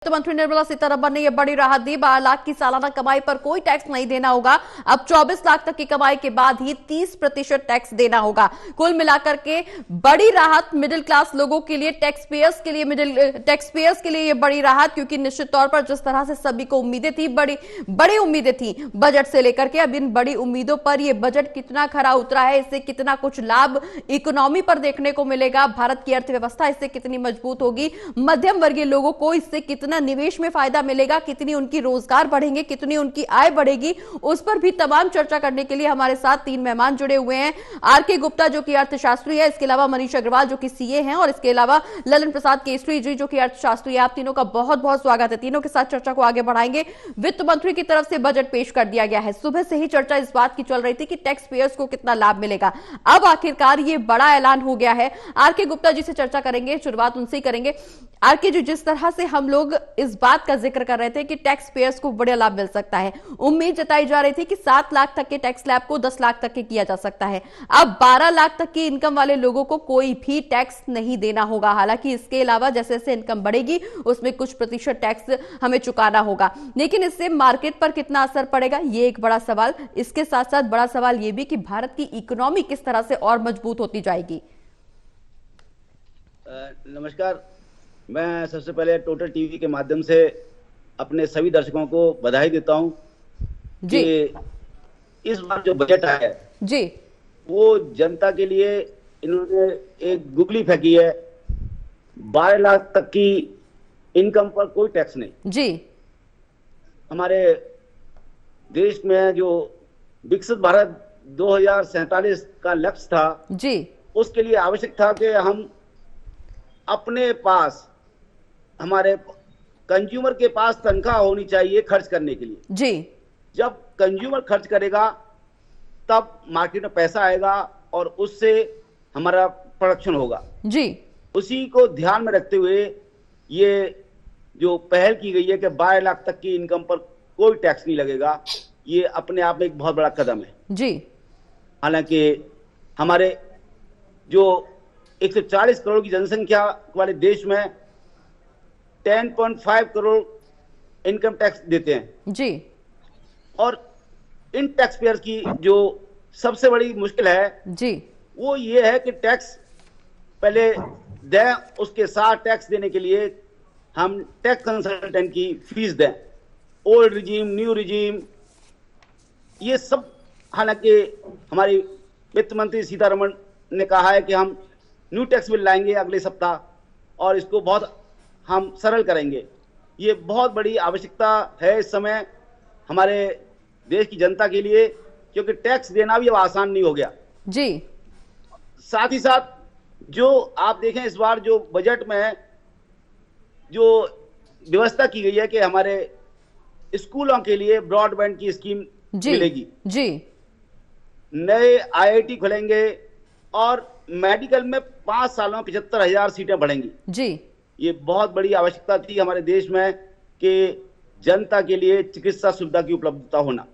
वित्त मंत्री निर्मला सीतारमण ने यह बड़ी राहत दी। 12 लाख की सालाना कमाई पर कोई टैक्स नहीं देना होगा। अब 24 लाख तक की कमाई के बाद ही 30% टैक्स देना होगा। कुल मिलाकर के बड़ी राहत मिडिल क्लास लोगों के लिए, टैक्स पेयर्स के लिए यह बड़ी राहत, क्योंकि निश्चित तौर पर जिस तरह से सभी को उम्मीदें थी, बड़ी उम्मीदें थी बजट से लेकर के, अब इन बड़ी उम्मीदों पर यह बजट कितना खरा उतरा है, इससे कितना कुछ लाभ इकोनॉमी पर देखने को मिलेगा, भारत की अर्थव्यवस्था इससे कितनी मजबूत होगी, मध्यम वर्गीय लोगों को इससे कितना निवेश में फायदा मिलेगा, कितनी उनकी रोजगार बढ़ेंगे, कितनी उनकी आय बढ़ेगी, उस पर भी तमाम चर्चा करने के लिए हमारे साथ 3 मेहमान जुड़े हुए हैं। आर.के. गुप्ता जो कि अर्थशास्त्री है, इसके अलावा मनीष अग्रवाल जो कि सीए हैं, और इसके अलावा ललन प्रसाद केसरी जी जो कि अर्थशास्त्री है। आप तीनों का बहुत बहुत स्वागत है। तीनों के साथ चर्चा को आगे बढ़ाएंगे। वित्त मंत्री की तरफ से बजट पेश कर दिया गया है। सुबह से ही चर्चा इस बात की चल रही थी कि टैक्स पेयर्स को कितना लाभ मिलेगा। अब आखिरकार ये बड़ा ऐलान हो गया है। आर.के. गुप्ता जी से चर्चा करेंगे, शुरुआत उनसे ही करेंगे। आर.के. जी, जिस तरह से हम लोग इस बात का जिक्र कर रहे थे कि टैक्स पेयर्स को बड़ा लाभ मिल सकता है, उम्मीद जताई जा रही थी कि 7 लाख तक के टैक्स स्लैब को 10 लाख तक के किया जा सकता है। अब 12 लाख तक की इनकम वाले लोगों को कोई भी टैक्स नहीं देना होगा। हालांकि इसके अलावा जैसे जैसे इनकम बढ़ेगी उसमें कुछ प्रतिशत टैक्स हमें चुकाना होगा, लेकिन इससे मार्केट पर कितना असर पड़ेगा, ये एक बड़ा सवाल। इसके साथ साथ बड़ा सवाल यह भी कि भारत की इकोनॉमी किस तरह से और मजबूत होती जाएगी। नमस्कार। मैं सबसे पहले टोटल टीवी के माध्यम से अपने सभी दर्शकों को बधाई देता हूं कि इस बार जो बजट आया है जी, वो जनता के लिए इन्होंने एक गुगली फेंकी है। 12 लाख तक की इनकम पर कोई टैक्स नहीं जी। हमारे देश में जो विकसित भारत 2047 का लक्ष्य था जी, उसके लिए आवश्यक था कि हम अपने पास, हमारे कंज्यूमर के पास तनख्वाह होनी चाहिए खर्च करने के लिए जी। जब कंज्यूमर खर्च करेगा तब मार्केट में पैसा आएगा और उससे हमारा प्रोडक्शन होगा जी। उसी को ध्यान में रखते हुए ये जो पहल की गई है कि 12 लाख तक की इनकम पर कोई टैक्स नहीं लगेगा, ये अपने आप में एक बहुत बड़ा कदम है जी। हालांकि हमारे जो 140 करोड़ की जनसंख्या वाले देश में 10.5 करोड़ इनकम टैक्स देते हैं जी। और इन टैक्स पेयर की जो सबसे बड़ी मुश्किल है जी, वो ये है कि टैक्स पहले दें, उसके साथ टैक्स देने के लिए हम टैक्स कंसल्टेंट की फीस दें। ओल्ड रिजीम, न्यू रिजीम, ये सब, हालांकि हमारी वित्त मंत्री सीतारमण ने कहा है कि हम न्यू टैक्स बिल लाएंगे अगले सप्ताह और इसको बहुत हम सरल करेंगे। ये बहुत बड़ी आवश्यकता है इस समय हमारे देश की जनता के लिए, क्योंकि टैक्स देना भी अब आसान नहीं हो गया जी। साथ ही साथ जो आप देखें इस बार जो बजट में जो व्यवस्था की गई है कि हमारे स्कूलों के लिए ब्रॉडबैंड की स्कीम मिलेगी जी। नए आईआईटी खुलेंगे और मेडिकल में 5 सालों में 75,000 सीटें बढ़ेंगी जी। ये बहुत बड़ी आवश्यकता थी हमारे देश में कि जनता के लिए चिकित्सा सुविधा की उपलब्धता होना।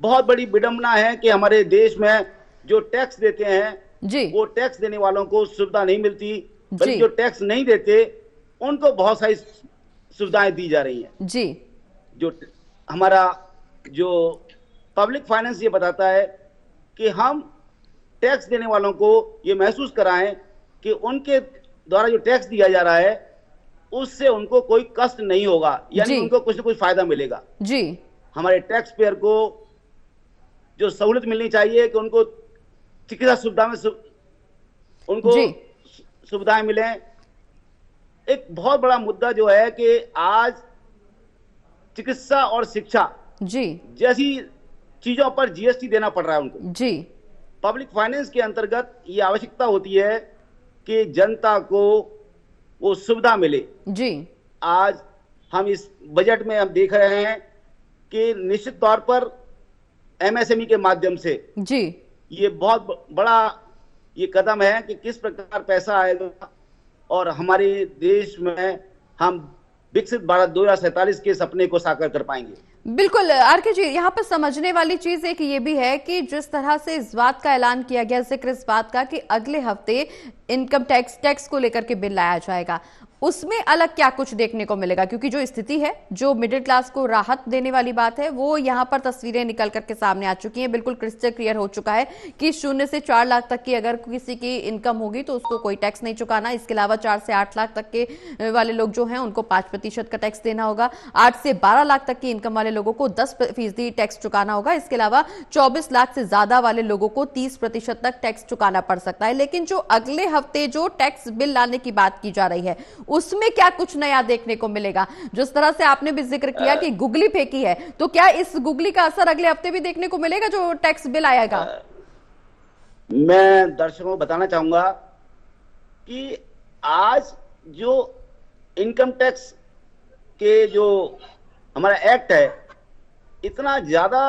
बहुत बड़ी विडंबना है कि हमारे देश में जो टैक्स देते हैं जी, वो टैक्स देने वालों को सुविधा नहीं मिलती, बल्कि जो टैक्स नहीं देते उनको बहुत सारी सुविधाएं दी जा रही हैं जी। जो हमारा जो पब्लिक फाइनेंस ये बताता है कि हम टैक्स देने वालों को ये महसूस कराएं कि उनके द्वारा जो टैक्स दिया जा रहा है उससे उनको कोई कष्ट नहीं होगा, यानी उनको कुछ न कुछ फायदा मिलेगा जी। हमारे टैक्स पेयर को जो सहूलियत मिलनी चाहिए कि उनको चिकित्सा सुविधा में उनको सुविधाएं मिले। एक बहुत बड़ा मुद्दा जो है कि आज चिकित्सा और शिक्षा जी जैसी चीजों पर जीएसटी देना पड़ रहा है उनको जी। पब्लिक फाइनेंस के अंतर्गत ये आवश्यकता होती है कि जनता को वो सुविधा मिले जी। आज हम इस बजट में हम देख रहे हैं कि निश्चित तौर पर एमएसएमई के माध्यम से जी ये बहुत बड़ा ये कदम है कि किस प्रकार पैसा आएगा और हमारे देश में हम विकसित भारत 2047 के सपने को साकार कर पाएंगे। बिल्कुल आर.के. जी, यहाँ पर समझने वाली चीज एक ये भी है कि जिस तरह से इस बात का ऐलान किया गया, जिक्र इस बात का कि अगले हफ्ते इनकम टैक्स को लेकर के बिल लाया जाएगा, उसमें अलग क्या कुछ देखने को मिलेगा? क्योंकि जो स्थिति है, जो मिडिल क्लास को राहत देने वाली बात है, वो यहां पर तस्वीरें निकल करके सामने आ चुकी हैं। बिल्कुल क्रिस्टल क्लियर हो चुका है कि 0 से 4 लाख तक की अगर किसी की इनकम होगी तो उसको कोई टैक्स नहीं चुकाना। इसके अलावा 4 से 8 लाख तक के वाले लोग जो हैं उनको 5% का टैक्स देना होगा। 8 से 12 लाख तक की इनकम वाले लोगों को 10% टैक्स चुकाना होगा। इसके अलावा 24 लाख से ज्यादा वाले लोगों को 30% तक टैक्स चुकाना पड़ सकता है। लेकिन जो अगले हफ्ते जो टैक्स बिल लाने की बात की जा रही है, उसमें क्या कुछ नया देखने को मिलेगा? जिस तरह से आपने भी जिक्र किया कि गुगली फेंकी है, तो क्या इस गुगली का असर अगले हफ्ते भी देखने को मिलेगा जो टैक्स बिल आएगा? मैं दर्शकों को बताना चाहूंगा कि आज जो इनकम टैक्स के जो हमारा एक्ट है इतना ज्यादा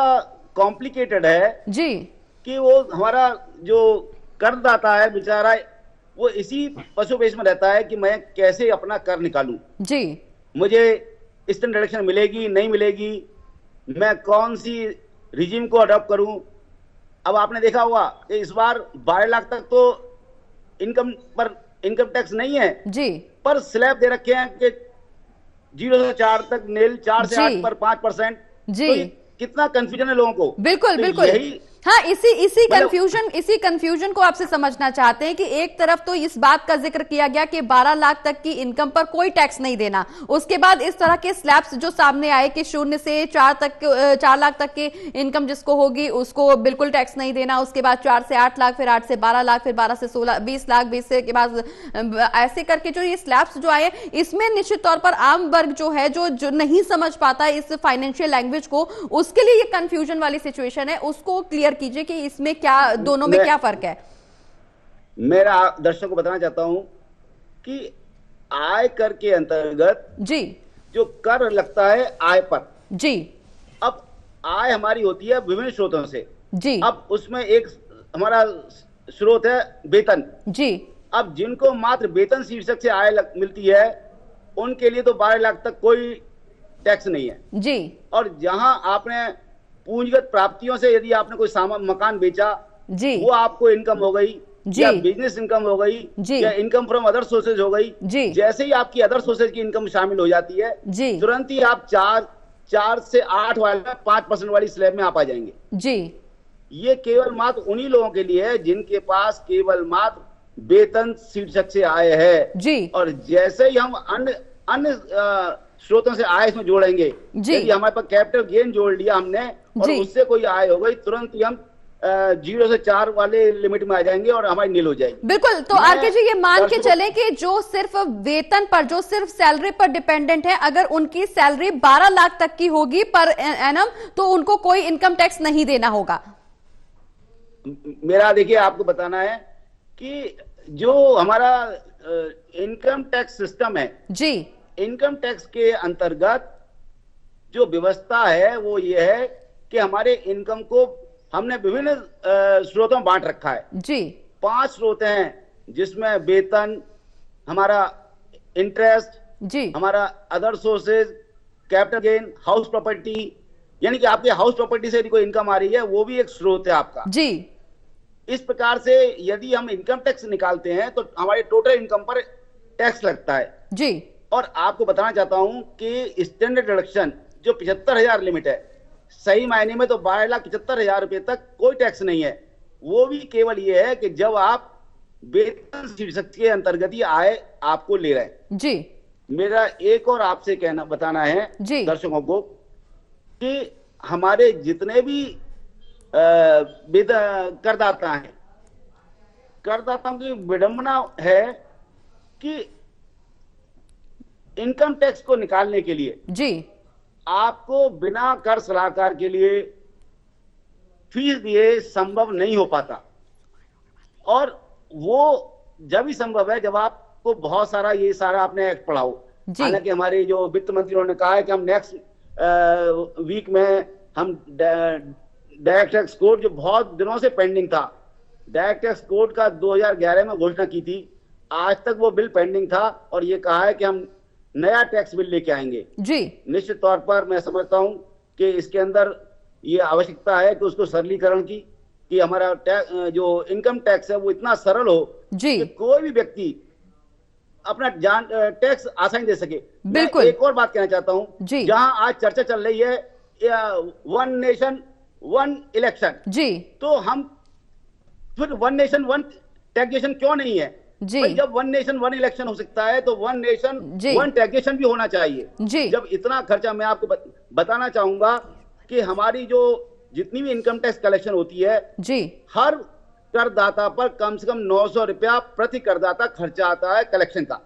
कॉम्प्लिकेटेड है जी, कि वो हमारा जो करदाता है बेचारा वो इसी पशुपेश में रहता है कि मैं कैसे अपना कर निकालूं, जी, मुझे स्टैंडर्ड डिडक्शन मिलेगी नहीं मिलेगी, मैं कौन सी रिजीम को अडॉप्ट करूं। अब आपने देखा होगा कि इस बार 12 लाख तक तो इनकम टैक्स नहीं है जी, पर स्लैब दे रखे हैं कि 0 से 4 तक नील, 4 से 8 पर 5%। जी, तो कितना कंफ्यूजन है लोगों को। बिल्कुल तो बिल्कुल। यही हाँ, इसी कंफ्यूजन को आपसे समझना चाहते हैं कि एक तरफ तो इस बात का जिक्र किया गया कि 12 लाख तक की इनकम पर कोई टैक्स नहीं देना, उसके बाद इस तरह के स्लैब्स जो सामने आए कि 0 से 4 लाख तक की इनकम जिसको होगी उसको बिल्कुल टैक्स नहीं देना, उसके बाद 4 से 8 लाख, फिर 8 से 12 लाख, फिर 12 से 16 20 लाख, 20 से के बाद ऐसे करके जो ये स्लैब्स जो आए, इसमें निश्चित तौर पर आम वर्ग जो है जो नहीं समझ पाता इस फाइनेंशियल लैंग्वेज को, उसके लिए ये कंफ्यूजन वाली सिचुएशन है। उसको क्लियर कीजिए कि इसमें क्या, दोनों में क्या फर्क है? मेरा दर्शकों को बताना चाहता हूं कि आय कर के अंतर्गत जी जो कर लगता है आय पर, जी अब आय हमारी होती है विभिन्न स्रोतों से, जी अब उसमें एक हमारा स्रोत है वेतन, जी अब जिनको मात्र वेतन शीर्षक से आय मिलती है उनके लिए तो 12 लाख तक कोई टैक्स नहीं है, जी और जहां आपने पूंजीगत प्राप्तियों से यदि आपने कोई सामान मकान बेचा, जी वो आपको इनकम हो गई, जी या बिजनेस इनकम हो गई, जी या इनकम फ्रॉम अदर सोर्सेज हो गई, जी जैसे ही आपकी अदर सोर्सेज की इनकम शामिल हो जाती है, जी तुरंत ही आप 4 से 8 वाले 5% वाली स्लैब में आप आ जाएंगे, जी ये केवल मात्र उन्हीं लोगों के लिए है जिनके पास केवल मात्र वेतन शीर्षक से आय है, जी और जैसे ही हम अन्य स्रोतों से आय इसमें जोड़ेंगे, यदि हमारे पास कैपिटल गेन जोड़ लिया हमने और उससे कोई आय हो गई, तुरंत ही हम 0 से 4 वाले लिमिट में आ जाएंगे और हमारी नील हो जाएगी। बिल्कुल। तो आरके जी, ये मान के चले कि जो सिर्फ वेतन पर, जो सिर्फ सैलरी पर डिपेंडेंट है, अगर उनकी सैलरी 12 लाख तक की होगी पर एनम, तो उनको कोई इनकम टैक्स नहीं देना होगा। मेरा देखिए आपको बताना है कि जो हमारा इनकम टैक्स सिस्टम है, जी इनकम टैक्स के अंतर्गत जो व्यवस्था है वो ये है कि हमारे इनकम को हमने विभिन्न स्रोतों में बांट रखा है, जी 5 स्रोत हैं जिसमें वेतन, हमारा इंटरेस्ट, जी हमारा other sources, capital gain, house property, यानी कि आपके हाउस प्रॉपर्टी से यदि कोई इनकम आ रही है वो भी एक स्रोत है आपका, जी इस प्रकार से यदि हम इनकम टैक्स निकालते हैं तो हमारे टोटल इनकम पर टैक्स लगता है, जी और आपको बताना चाहता हूं कि स्टैंडर्ड डिडक्शन जो 75,000 लिमिट है, सही मायने में तो 12,75,000 रुपए तक कोई टैक्स नहीं है। वो भी केवल ये है कि जब आप वेतन शीर्षक के अंतर्गत ही आय आपको ले रहे हैं, जी मेरा एक और आपसे कहना बताना है दर्शकों को कि हमारे जितने भी करदाता हैं, करदाताओं की विडंबना है कि इनकम टैक्स को निकालने के लिए, जी आपको बिना कर सलाहकार के लिए फीस दिए संभव नहीं हो पाता, और वो जब ही संभव है जब आपको बहुत सारा ये सारा आपने एक्ट पढ़ा हो। हालांकि हमारे जो वित्त मंत्री ने कहा है कि हम नेक्स्ट वीक में हम डायरेक्ट टैक्स कोड, जो बहुत दिनों से पेंडिंग था, डायरेक्ट टैक्स कोड का 2011 में घोषणा की थी, आज तक वो बिल पेंडिंग था और ये कहा है कि हम नया टैक्स बिल लेके आएंगे, जी निश्चित तौर पर मैं समझता हूं कि इसके अंदर ये आवश्यकता है कि उसको सरलीकरण की, कि हमारा जो इनकम टैक्स है वो इतना सरल हो, जी कि कोई भी व्यक्ति अपना जान टैक्स आसानी दे सके। बिल्कुल। मैं एक और बात कहना चाहता हूं, जहां आज चर्चा चल रही है वन नेशन वन इलेक्शन, जी, तो हम फिर वन नेशन वन टैक्सेशन क्यों नहीं है जी, भाई? जब वन नेशन वन इलेक्शन हो सकता है तो वन नेशन वन टैक्सेशन भी होना चाहिए। जी, जब इतना खर्चा, मैं आपको बताना चाहूंगा कि हमारी जो जितनी भी इनकम टैक्स कलेक्शन होती है जी, हर करदाता पर कम से कम 900 रुपया प्रति करदाता खर्चा आता है कलेक्शन का।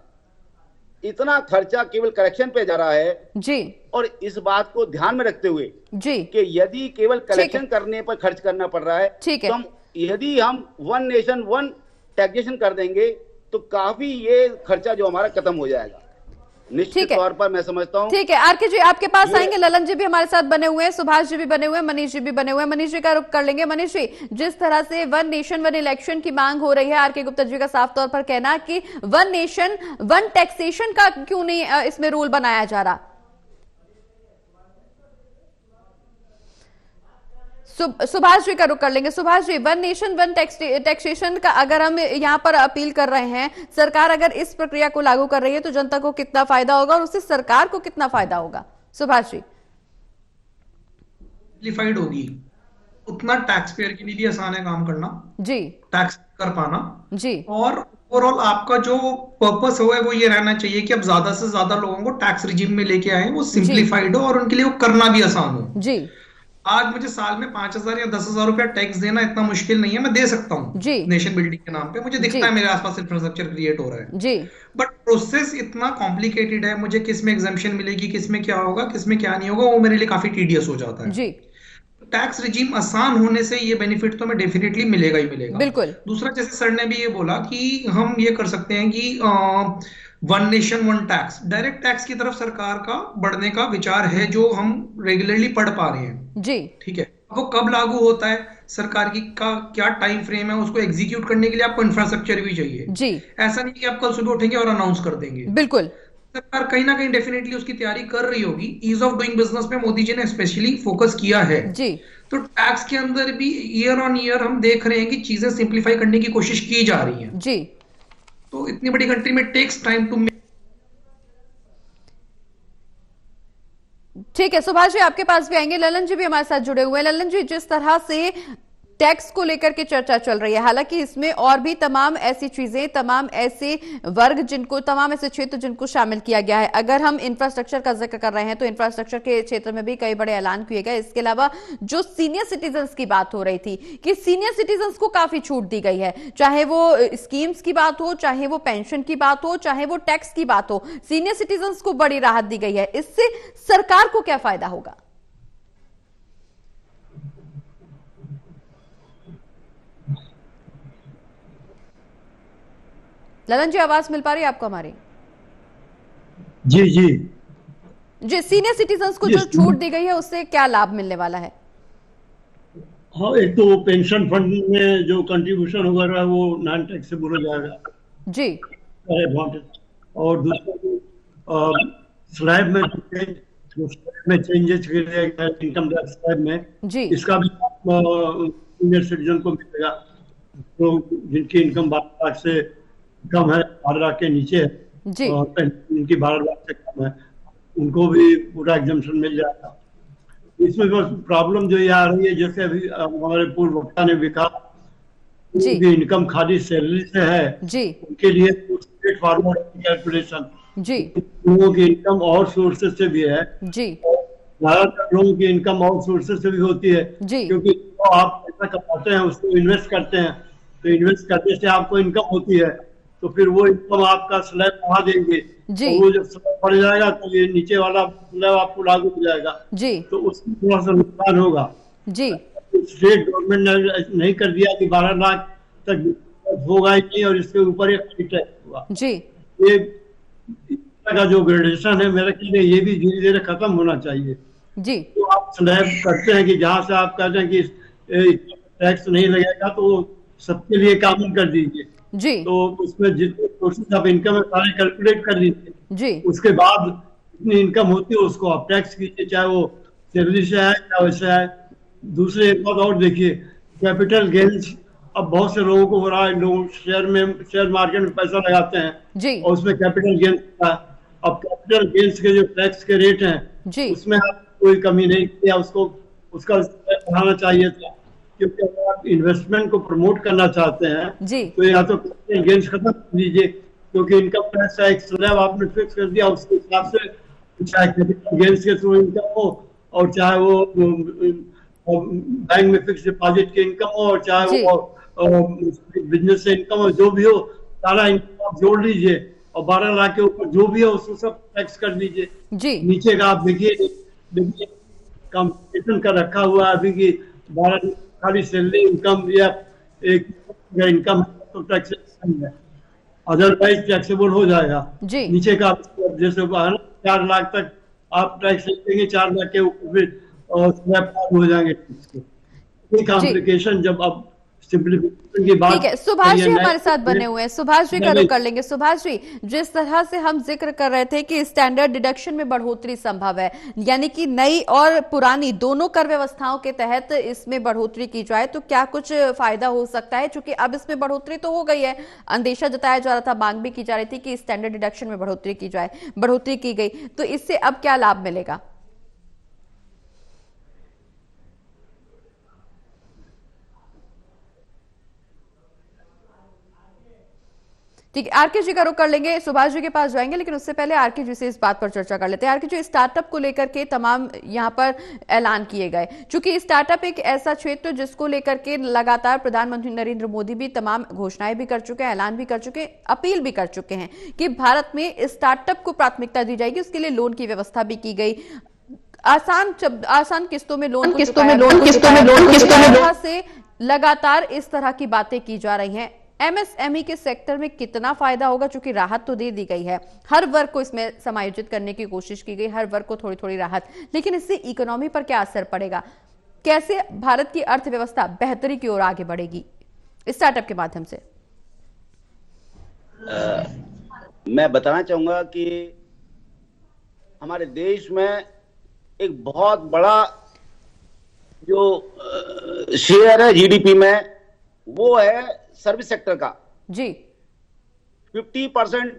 इतना खर्चा केवल कलेक्शन पे जा रहा है जी, और इस बात को ध्यान में रखते हुए जी, कि यदि केवल कलेक्शन करने पर खर्च करना पड़ रहा है, ठीक है, तो यदि हम वन नेशन वन टैक्सेशन कर देंगे तो काफी ये खर्चा जो हमारा खत्म हो जाएगा निश्चित तौर पर, मैं समझता हूं। ठीक है आरके जी, आपके पास आएंगे। ललन जी भी हमारे साथ बने हुए हैं, सुभाष जी भी बने हुए हैं, मनीष जी भी बने हुए हैं। मनीष जी का रुख कर लेंगे। मनीष जी, जिस तरह से वन नेशन वन इलेक्शन की मांग हो रही है, आरके गुप्ता जी का साफ तौर पर कहना है कि वन नेशन वन टैक्सेशन का क्यों नहीं इसमें रूल बनाया जा रहा? सुभाष जी का रुख कर लेंगे। Subhash ji, one nation one taxation का अगर हम यहाँ पर अपील कर रहे हैं, सरकार अगर इस प्रक्रिया को लागू कर रही है तो जनता को कितना फायदा होगा और उससे सरकार को कितना फायदा होगा? सुभाष जी। सिंप्लीफाइड होगी, उतना टैक्स पेयर के लिए भी आसान है काम करना जी, टैक्स कर पाना जी, और ओवरऑल आपका जो पर्पस है वो ये रहना चाहिए कि अब ज्यादा से ज्यादा लोगों को टैक्स रिजीम में लेके आए, वो सिंप्लीफाइड हो और उनके लिए वो करना भी आसान हो। जी, आज मुझे साल में 5,000 या 10,000 रुपया टैक्स देना इतना मुश्किल नहीं है, मैं दे सकता हूँ नेशन बिल्डिंग के नाम पे। मुझे दिखता है मेरे आसपास इंफ्रास्ट्रक्चर क्रिएट हो रहा है जी, बट प्रोसेस इतना कॉम्प्लिकेटेड है, मुझे किस में एग्जम्पशन मिलेगी, किस में क्या होगा, किस में क्या नहीं होगा, वो मेरे लिए काफी टीडियस हो जाता है जी। टैक्स रिजीम आसान होने से ये बेनिफिट तो मैं डेफिनेटली मिलेगा ही मिलेगा। बिल्कुल। दूसरा, जैसे सर ने भी ये बोला कि हम ये कर सकते हैं कि one nation one tax, direct tax की तरफ सरकार का बढ़ने का विचार है जो हम रेगुलरली पढ़ पा रहे हैं जी, ठीक है। वो कब लागू होता है, सरकार की का क्या टाइम फ्रेम है, उसको एग्जीक्यूट करने के लिए आपको इंफ्रास्ट्रक्चर भी चाहिए जी। ऐसा नहीं कि आप कल सुबह उठेंगे और अनाउंस कर देंगे। बिल्कुल, सरकार कहीं ना कहीं डेफिनेटली उसकी तैयारी कर रही होगी। ईज ऑफ डूइंग बिजनेस पे मोदी जी ने स्पेशली फोकस किया है जी। तो टैक्स के अंदर भी ईयर ऑन ईयर हम देख रहे हैं कि चीजें सिंप्लीफाई करने की कोशिश की जा रही हैं जी। तो इतनी बड़ी कंट्री में टेक्स टाइम टू। ठीक है, सुभाष जी आपके पास भी आएंगे। ललन जी भी हमारे साथ जुड़े हुए हैं। ललन जी, जिस तरह से टैक्स को लेकर के चर्चा चल रही है, हालांकि इसमें और भी तमाम ऐसी चीजें, तमाम ऐसे वर्ग जिनको, तमाम ऐसे क्षेत्र जिनको शामिल किया गया है। अगर हम इंफ्रास्ट्रक्चर का जिक्र कर रहे हैं तो इंफ्रास्ट्रक्चर के क्षेत्र में भी कई बड़े ऐलान किए गए। इसके अलावा जो सीनियर सिटीजन्स की बात हो रही थी कि सीनियर सिटीजन्स को काफी छूट दी गई है, चाहे वो स्कीम्स की बात हो, चाहे वो पेंशन की बात हो, चाहे वो टैक्स की बात हो, सीनियर सिटीजन्स को बड़ी राहत दी गई है। इससे सरकार को क्या फायदा होगा? ललन जी, आवाज मिल पा रही है आपको हमारी? जी जी जी, सीनियर सिटीजन्स को जो छूट दी गई है उससे क्या लाभ मिलने वाला है? हाँ, एक तो पेंशन फंड में जो कंट्रीब्यूशन होगा वो नॉन टैक्सेबल हो जाएगा जी। और दूसरा स्लैब में चेंजेस किए जाएगा इनकम टैक्स स्लैब में जी, इसका भी सीनियर सिटीजन को मिलेगा। तो जिनकी इनकम 12 लाख से कम है, 12 लाख के नीचे है जी, और इनकी 12 लाख से कम है, उनको भी पूरा एग्जम्पशन मिल जाएगा। इसमें बस प्रॉब्लम जो ये आ रही है, जैसे अभी हमारे पूर्व वक्ता ने भी कहा, उनकी इनकम खाली सैलरी से है जी, उनके लिए स्ट्रेट फॉरवर्ड कैलकुलेशन जी, लोगों की इनकम और सोर्सेज से भी है जी, ज्यादातर लोगों की इनकम और सोर्सेज से भी होती है जी, क्योंकि तो आप पैसा कमाते हैं उसको इन्वेस्ट करते हैं, तो इन्वेस्ट करने से आपको इनकम होती है, तो फिर वो इनकम आपका स्लैब बढ़ा देंगे जी, तो वो जब स्लैब बढ़ जाएगा तो ये नीचे वाला स्लैब आपको लागू हो जाएगा जी, तो उसमें थोड़ा सा नुकसान होगा जी। स्टेट गवर्नमेंट ने नहीं कर दिया कि 12 लाख तक होगा ही नहीं और इसके ऊपर एक टैक्स होगा जी। ये का जो ग्रेडेशन है मेरा ख्याल ये भी धीरे धीरे खत्म होना चाहिए जी। तो आप स्लैब करते हैं कि जहाँ से आप कहते हैं कि टैक्स नहीं लगेगा तो सबके लिए कॉमन कर दीजिए जी। तो उसमें जितने सोर्सेज ऑफ इनकम है सारे कैलकुलेट कर लीजिए जी। उसके बाद जितनी इनकम होती है उसको आप टैक्स कीजिए, चाहे वो सैलरी से आए या वैसे आए। दूसरे एक बात और देखिए, कैपिटल गेन्स अब बहुत से लोगों को हो रहा है, लोग शेयर मार्केट में पैसा लगाते हैं और उसमें कैपिटल गेन होता है। अब कैपिटल गेन्स के जो टैक्स के रेट हैं उसमें आप कोई कमी नहीं किया, उसका बढ़ाना चाहिए था, क्योंकि अगर आप इन्वेस्टमेंट को प्रमोट करना चाहते हैं तो या तो कैपिटल गेन्स खत्म कर दीजिए, क्योंकि इनकम टैक्स का एक स्लैब आपने फिक्स कर दिया, उसके हिसाब से चाहे कैपिटल गेन्स के थ्रू इनकम हो और चाहे वो बैंक में फिक्स डिपॉजिट की इनकम हो और चाहे वो बिजनेस से इनकम हो, जो भी हो सारा इनकम आप जोड़ लीजिए और 12 लाख के ऊपर जो भी हो उसको सब टैक्स कर दीजिए। नीचे का आप देखिए कंपटीशन का रखा हुआ है अभी की 12 खाली सैलरी इनकम या एक इनकम तो टैक्स है, अदरवाइज टैक्सेबल हो जाएगा। नीचे का जैसे 4 लाख तक आप टैक्स देंगे, 4 लाख के ऊपर हो जाएंगे। कॉम्प्लिकेशन जब आप सिंप्लीफिकेशन की बात, ठीक है, सुभाष जी हमारे साथ बने हुए हैं, सुभाष जी का रुख कर लेंगे। सुभाष जी, जिस तरह से हम जिक्र कर रहे थे कि स्टैंडर्ड डिडक्शन में बढ़ोतरी संभव है, यानी कि नई और पुरानी दोनों कर व्यवस्थाओं के तहत इसमें बढ़ोतरी की जाए तो क्या कुछ फायदा हो सकता है? क्योंकि अब इसमें बढ़ोतरी तो हो गई है, अंदेशा जताया जा रहा था, मांग भी की जा रही थी कि स्टैंडर्ड डिडक्शन में बढ़ोतरी की जाए, बढ़ोतरी की गई, तो इससे अब क्या लाभ मिलेगा? ठीक है, आरके जी का रुख कर लेंगे, सुभाष जी के पास जाएंगे, लेकिन उससे पहले आरके जी से इस बात पर चर्चा कर लेते हैं। आरके जी, स्टार्टअप को लेकर के तमाम यहाँ पर ऐलान किए गए, चूंकि स्टार्टअप एक ऐसा क्षेत्र जिसको लेकर के लगातार प्रधानमंत्री नरेंद्र मोदी भी तमाम घोषणाएं भी कर चुके हैं, ऐलान भी कर चुके हैं, अपील भी कर चुके हैं कि भारत में स्टार्टअप को प्राथमिकता दी जाएगी, उसके लिए लोन की व्यवस्था भी की गई, आसान किस्तों में लोन से लगातार इस तरह की बातें की जा रही हैं। एमएसएमई के सेक्टर में कितना फायदा होगा? चूंकि राहत तो दे दी गई है, हर वर्ग को इसमें समायोजित करने की कोशिश की गई, हर वर्ग को थोड़ी थोड़ी राहत, लेकिन इससे इकोनॉमी पर क्या असर पड़ेगा? कैसे भारत की अर्थव्यवस्था बेहतरी की ओर आगे बढ़ेगी स्टार्टअप के माध्यम से? मैं बताना चाहूंगा कि हमारे देश में एक बहुत बड़ा जो शेयर है जीडीपी में वो है सर्विस सेक्टर का। 50%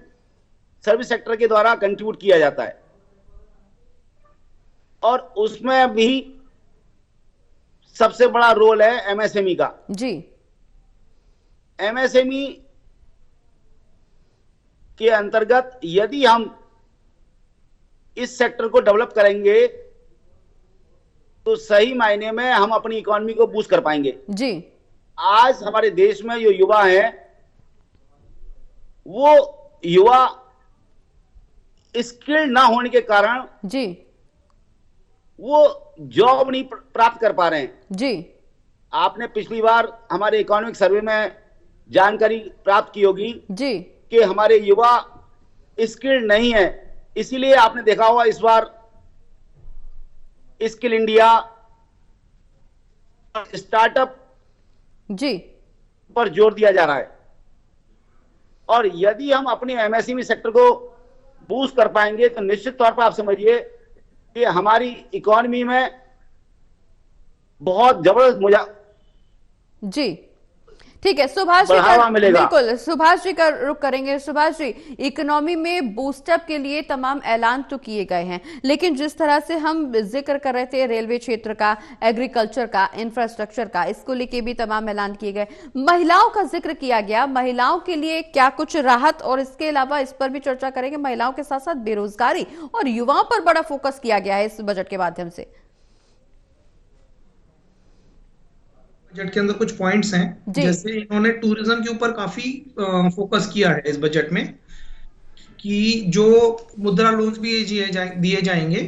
सर्विस सेक्टर के द्वारा कंट्रीब्यूट किया जाता है और उसमें भी सबसे बड़ा रोल है एमएसएमई का। एमएसएमई के अंतर्गत यदि हम इस सेक्टर को डेवलप करेंगे तो सही मायने में हम अपनी इकोनॉमी को बूस्ट कर पाएंगे। आज हमारे देश में जो युवा हैं वो युवा स्किल्ड ना होने के कारण वो जॉब नहीं प्राप्त कर पा रहे हैं। आपने पिछली बार हमारे इकोनॉमिक सर्वे में जानकारी प्राप्त की होगी कि हमारे युवा स्किल्ड नहीं है, इसीलिए आपने देखा होगा इस बार स्किल इंडिया स्टार्टअप पर जोर दिया जा रहा है और यदि हम अपने एमएसएमई सेक्टर को बूस्ट कर पाएंगे तो निश्चित तौर पर आप समझिए कि हमारी इकोनॉमी में बहुत जबरदस्त ठीक है, सुभाष जी का बिल्कुल, सुभाष जी का रुख करेंगे। सुभाष जी, इकोनॉमी में बूस्टअप के लिए तमाम ऐलान तो किए गए हैं, लेकिन जिस तरह से हम जिक्र कर रहे थे रेलवे क्षेत्र का, एग्रीकल्चर का, इंफ्रास्ट्रक्चर का, इसको लेके भी तमाम ऐलान किए गए। महिलाओं का जिक्र किया गया, महिलाओं के लिए क्या कुछ राहत, और इसके अलावा इस पर भी चर्चा करेंगे, महिलाओं के साथ साथ बेरोजगारी और युवाओं पर बड़ा फोकस किया गया है इस बजट के माध्यम से। बजट के अंदर कुछ पॉइंट्स हैं, जैसे इन्होंने टूरिज्म के ऊपर काफी फोकस किया है इस बजट में कि जो मुद्रा लोन्स भी दिए जाएंगे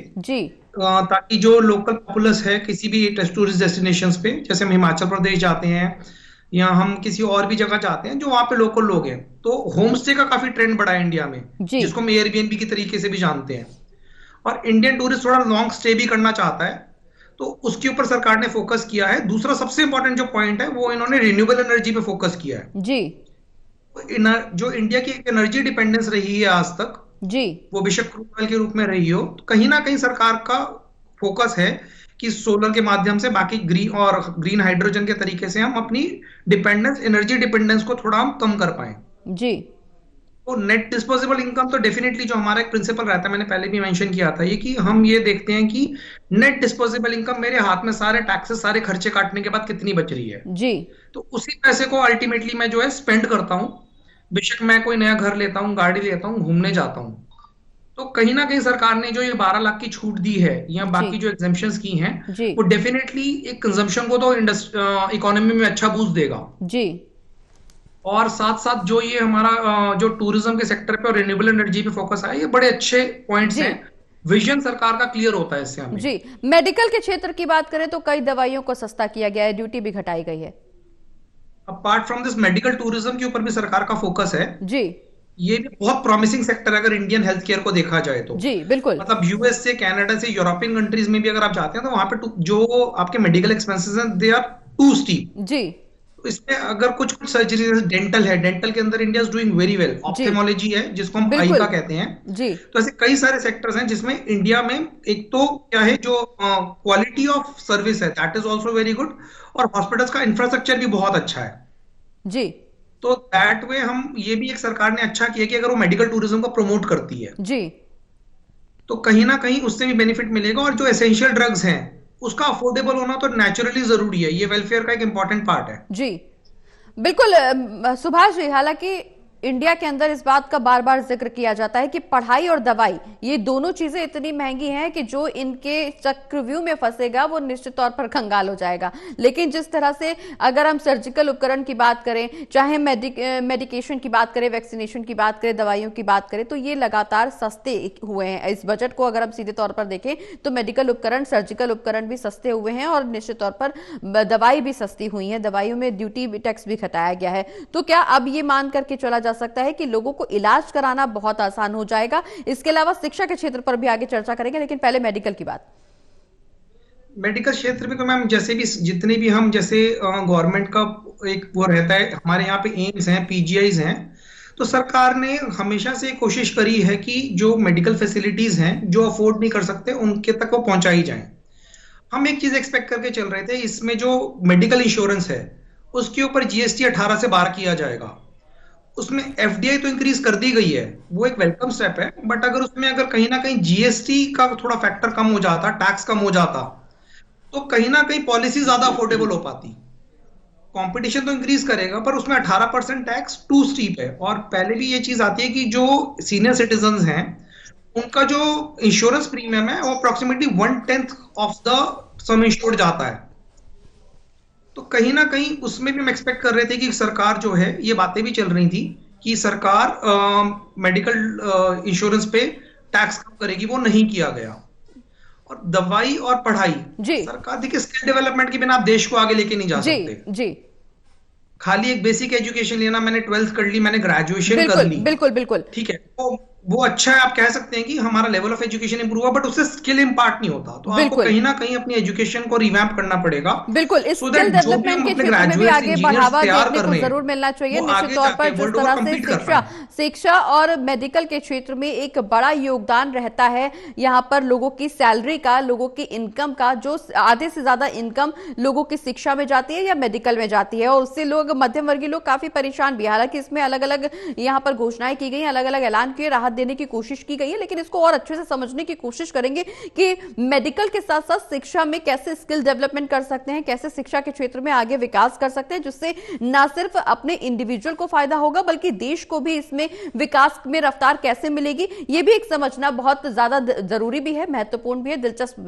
ताकि जो लोकल पॉपुलस है किसी भी टूरिस्ट डेस्टिनेशंस पे, जैसे हम हिमाचल प्रदेश जाते हैं या हम किसी और भी जगह जाते हैं जो वहां पे लोकल लोग हैं, तो होम स्टे का काफी ट्रेंड बढ़ा है इंडिया में, जिसको हम एयरबीएनबी की तरीके से भी जानते हैं, और इंडियन टूरिस्ट थोड़ा लॉन्ग स्टे भी करना चाहता है, तो उसके ऊपर सरकार ने फोकस किया है। दूसरा सबसे इंपॉर्टेंट जो पॉइंट है वो इन्होंने रिन्यूएबल एनर्जी पे फोकस किया है। जो इंडिया की एनर्जी डिपेंडेंस रही है आज तक, वो बेशक क्रूड ऑयल के रूप में रही हो, तो कहीं ना कहीं सरकार का फोकस है कि सोलर के माध्यम से बाकी ग्रीन हाइड्रोजन के तरीके से हम अपनी एनर्जी डिपेंडेंस को थोड़ा हम कम कर पाए जी। तो नेट डिस्पोजेबल इनकम तो डेफिनेटली जो हमारा एक प्रिंसिपल रहता है, मैंने पहले भी मेंशन किया था ये, कि हम ये देखते हैं कि नेट डिस्पोजेबल इनकम मेरे हाथ में सारे टैक्सेस सारे खर्चे काटने के बाद कितनी बच रही है जी। तो उसी पैसे को अल्टीमेटली मैं जो है स्पेंड करता हूं। बेशक मैं कोई नया घर लेता हूं, गाड़ी लेता हूं, घूमने जाता हूं, तो कहीं ना कहीं सरकार ने जो ये 12 लाख की छूट दी है या बाकी जो एग्जेम्पशंस की हैं वो डेफिनेटली एक कंजम्पशन को तो इकोनॉमी में अच्छा बूस्ट देगा जी। और साथ साथ जो ये हमारा जो टूरिज्म के सेक्टर पे और रिन्यूएबल एनर्जी पे फोकस है, ये बड़े अच्छे पॉइंट्स हैं। विजन सरकार का क्लियर होता है इससे हमें। जी। मेडिकल के क्षेत्र की बात करें तो कई दवाइयों को सस्ता किया गया है, ड्यूटी भी घटाई गई है। Apart from this medical tourism के ऊपर भी सरकार का फोकस है जी। ये भी बहुत प्रॉमिसिंग सेक्टर है अगर इंडियन हेल्थ केयर को देखा जाए तो। जी बिल्कुल। मतलब यूएस से, कनाडा से, यूरोपियन कंट्रीज में भी अगर आप जाते हैं तो वहां पे जो आपके मेडिकल एक्सपेंसेस हैं दे आर टू स्टीप जी। इसमें अगर कुछ सर्जरी डेंटल है, डेंटल के अंदर India is doing very well. Ophthalmology है जिसको हम आई का कहते हैं जी। तो ऐसे कई सारे सेक्टर्स हैं जिसमें इंडिया में एक तो क्या है जो क्वालिटी ऑफ सर्विस है that is also very good और हॉस्पिटल्स का इंफ्रास्ट्रक्चर भी बहुत अच्छा है जी। तो दैट वे हम ये भी एक सरकार ने अच्छा किया कि अगर वो मेडिकल टूरिज्म को प्रमोट करती है जी तो कहीं ना कहीं उससे भी बेनिफिट मिलेगा। और जो एसेंशियल ड्रग्स हैं उसका अफोर्डेबल होना तो नेचुरली जरूरी है, ये वेलफेयर का एक इंपॉर्टेंट पार्ट है। जी बिल्कुल सुभाष जी, हालांकि इंडिया के अंदर इस बात का बार बार जिक्र किया जाता है कि पढ़ाई और दवाई ये दोनों चीजें इतनी महंगी हैं कि जो इनके चक्रव्यूह में फंसेगा वो निश्चित तौर पर कंगाल हो जाएगा। लेकिन जिस तरह से अगर हम सर्जिकल उपकरण की बात करें, चाहे मेडिकेशन की बात करें, वैक्सीनेशन की बात करें, दवाइयों की बात करें, तो ये लगातार सस्ते हुए हैं। इस बजट को अगर हम सीधे तौर पर देखें तो मेडिकल उपकरण, सर्जिकल उपकरण भी सस्ते हुए हैं और निश्चित तौर पर दवाई भी सस्ती हुई है, दवाइयों में ड्यूटी टैक्स भी घटाया गया है। तो क्या अब ये मान करके चला जा सकता है कि लोगों को इलाज कराना बहुत आसान हो जाएगा? इसके अलावा शिक्षा के क्षेत्र पर भी आगे चर्चा करेंगे, लेकिन पहले मेडिकल की बात। मेडिकल क्षेत्र में तो मैम जैसे भी जितने भी हम जैसे गवर्नमेंट का एक वो रहता है, हमारे यहाँ पे एम्स हैं, पीजीआईज हैं, तो सरकार ने हमेशा से कोशिश करी है कि जो मेडिकल फैसिलिटीज हैं जो अफोर्ड नहीं कर सकते उनके तक वो पहुंचाई जाए। हम एक चीज एक्सपेक्ट करके चल रहे थे, इसमें जो मेडिकल इंश्योरेंस है उसके ऊपर जीएसटी 18 से 12 किया जाएगा। उसमें एफडीआई तो इंक्रीज कर दी गई है, वो एक वेलकम स्टेप है, बट अगर उसमें अगर कहीं ना कहीं जीएसटी का थोड़ा फैक्टर कम हो जाता, टैक्स कम हो जाता, तो कहीं ना कहीं पॉलिसी ज्यादा अफोर्डेबल हो पाती। कंपटीशन तो इंक्रीज करेगा पर उसमें 18% टैक्स टू स्टीप है। और पहले भी ये चीज आती है कि जो सीनियर सिटीजन हैं उनका जो इंश्योरेंस प्रीमियम है वो approximately 1/10 of the some insured जाता है। तो कहीं ना कहीं उसमें भी हम एक्सपेक्ट कर रहे थे कि सरकार जो है, ये बातें भी चल रही थी कि सरकार मेडिकल इंश्योरेंस पे टैक्स कम करेगी, वो नहीं किया गया। और दवाई और पढ़ाई सरकार देखिए स्किल डेवलपमेंट के बिना आप देश को आगे लेके नहीं जा सकते। जी खाली एक बेसिक एजुकेशन लेना, मैंने 12th कर ली, मैंने ग्रेजुएशन कर ली, बिल्कुल बिल्कुल ठीक है, तो वो अच्छा है, आप कह सकते हैं कि हमारा लेवल ऑफ एजुकेशन इंप्रूव हुआ, बट उससे स्किल इम्पार्ट नहीं होता। तो आपको कहीं ना कहीं अपनी एजुकेशन को रिवैम्प करना पड़ेगा। बिल्कुल, इस स्किल डेवलपमेंट के क्षेत्र में भी आगे बढ़ावा देखने को जरूर मिलना चाहिए। निश्चित तौर पर जिस तरह से शिक्षा और मेडिकल के क्षेत्र में एक बड़ा योगदान रहता है, यहाँ पर लोगों की सैलरी का, लोगों की इनकम का, जो आधे से ज्यादा इनकम लोगों की शिक्षा में जाती है या मेडिकल में जाती है, और उससे लोग, मध्यम वर्गीय लोग काफी परेशान भी। हालांकि इसमें अलग अलग यहाँ पर घोषणाएं की गई, अलग अलग ऐलान किए, राहत देने की कोशिश की गई है, लेकिन इसको और अच्छे से समझने की कोशिश करेंगे कि मेडिकल के साथ साथ शिक्षा में कैसे स्किल डेवलपमेंट कर सकते हैं, कैसे शिक्षा के क्षेत्र में आगे विकास कर सकते हैं, जिससे ना सिर्फ अपने इंडिविजुअल को फायदा होगा बल्कि देश को भी इसमें विकास में रफ्तार कैसे मिलेगी, यह भी एक समझना बहुत ज्यादा जरूरी भी है, महत्वपूर्ण भी है, दिलचस्प भी है।